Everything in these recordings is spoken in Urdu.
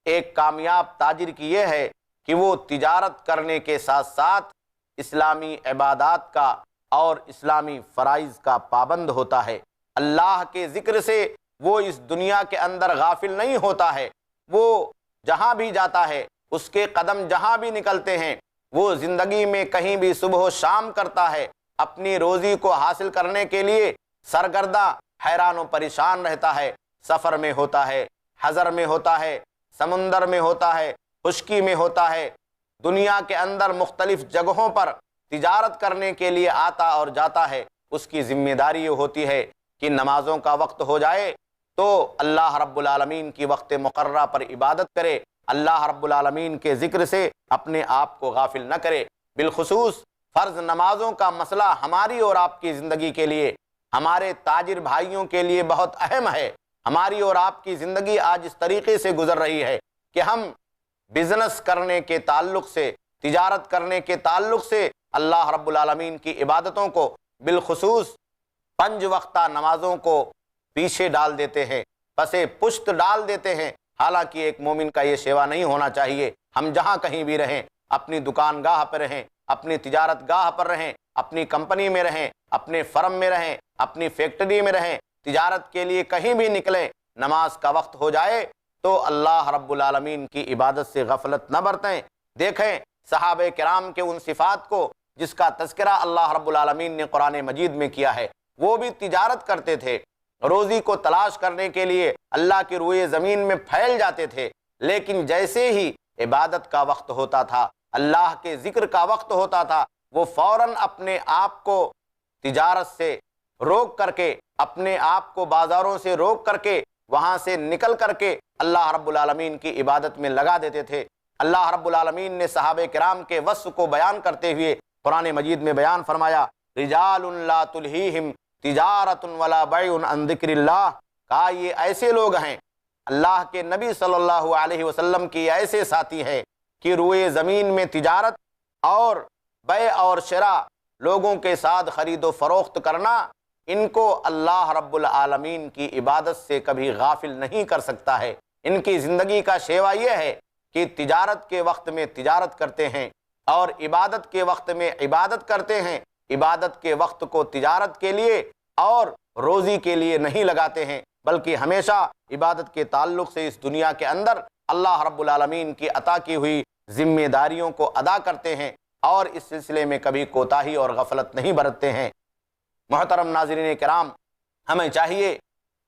ایک کامیاب تاجر کی یہ ہے کہ وہ تجارت کرنے کے ساتھ ساتھ اسلامی عبادات کا اور اسلامی فرائض کا پابند ہوتا ہے۔ اللہ کے ذکر سے وہ اس دنیا کے اندر غافل نہیں ہوتا ہے، وہ جہاں بھی جاتا ہے، اس کے قدم جہاں بھی نکلتے ہیں، وہ زندگی میں کہیں بھی صبح و شام کرتا ہے، اپنی روزی کو حاصل کرنے کے لیے سرگردہ حیران و پریشان رہتا ہے۔ سفر میں ہوتا ہے، حضر میں ہوتا ہے، سمندر میں ہوتا ہے، خشکی میں ہوتا ہے، دنیا کے اندر مختلف جگہوں پر تجارت کرنے کے لیے آتا اور جاتا ہے۔ اس کی ذمہ داری یہ ہوتی ہے کہ نمازوں کا وقت ہو جائے تو اللہ رب العالمین کی وقت مقررہ پر عبادت کرے، اللہ رب العالمین کے ذکر سے اپنے آپ کو غافل نہ کرے۔ بالخصوص فرض نمازوں کا مسئلہ ہماری اور آپ کی زندگی کے لیے، ہمارے تاجر بھائیوں کے لیے بہت اہم ہے۔ ہماری اور آپ کی زندگی آج اس طریقے سے گزر رہی ہے کہ ہم بزنس کرنے کے تعلق سے، تجارت کرنے کے تعلق سے اللہ رب العالمین کی عبادتوں کو، بالخصوص 5 وقتہ نمازوں کو پیچھے ڈال دیتے ہیں، پسے پشت ڈال دیتے ہیں۔ حالانکہ ایک مومن کا یہ شیوا نہیں ہونا چاہیے۔ ہم جہاں کہیں بھی رہیں، اپنی دکان گاہ پر رہیں، اپنی تجارت گاہ پر رہیں، اپنی کمپنی میں رہیں، اپنے فرم میں رہیں، اپنی فیکٹری میں رہیں، تجارت کے لیے کہیں بھی نکلیں، نماز کا وقت ہو جائے تو اللہ رب العالمین کی عبادت سے غفلت نہ برتیں۔ دیکھیں صحابہ کرام کے ان صفات کو جس کا تذکرہ اللہ رب العالمین نے قرآن مجید میں کیا ہے۔ وہ بھی تجارت کرتے تھے، روزی کو تلاش کرنے کے لیے اللہ کی روئے زمین میں پھیل جاتے تھے، لیکن جیسے ہی عبادت کا وقت ہوتا تھا، اللہ کے ذکر کا وقت ہوتا تھا، وہ فوراً اپنے آپ کو تجارت سے روک کر کے، اپنے آپ کو بازاروں سے روک کر کے، وہاں سے نکل کر کے اللہ رب العالمین کی عبادت میں لگا دیتے تھے۔ اللہ رب العالمین نے صحابہ کرام کے وصف کو بیان کرتے ہوئے قرآن مجید میں بیان فرمایا، رجال لا تلہیہم تجارت ولا بیع عن ذکر اللہ، کہا یہ ایسے لوگ ہیں، اللہ کے نبی صلی اللہ علیہ وسلم کی ایسے ساتھی ہیں کہ روئے زمین میں تجارت اور بیع اور شراء، لوگوں کے ساتھ خرید و فروخت کرنا، ان کو اللہ رب العالمین کی عبادت سے کبھی غافل نہیں کر سکتا ہے۔ ان کی زندگی کا شیوا یہ ہے کہ تجارت کے وقت میں تجارت کرتے ہیں اور عبادت کے وقت میں عبادت کرتے ہیں، عبادت کے وقت کو تجارت کے لیے اور روزی کے لیے نہیں لگاتے ہیں، بلکہ ہمیشہ عبادت کے تعلق سے اس دنیا کے اندر اللہ رب العالمین کی عطا کی ہوئی ذمہ داریوں کو ادا کرتے ہیں اور اس سلسلے میں کبھی کوتاہی اور غفلت نہیں برتتے ہیں۔ محترم ناظرین کرام، ہمیں چاہیے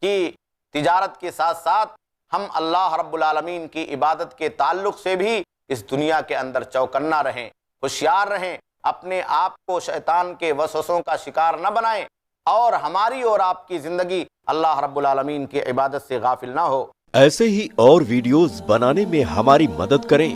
کہ تجارت کے ساتھ ساتھ ہم اللہ رب العالمین کی عبادت کے تعلق سے بھی اس دنیا کے اندر چوکنا رہیں، ہوشیار رہیں، اپنے آپ کو شیطان کے وسوسوں کا شکار نہ بنائیں اور ہماری اور آپ کی زندگی اللہ رب العالمین کی عبادت سے غافل نہ ہو۔ ایسے ہی اور ویڈیوز بنانے میں ہماری مدد کریں۔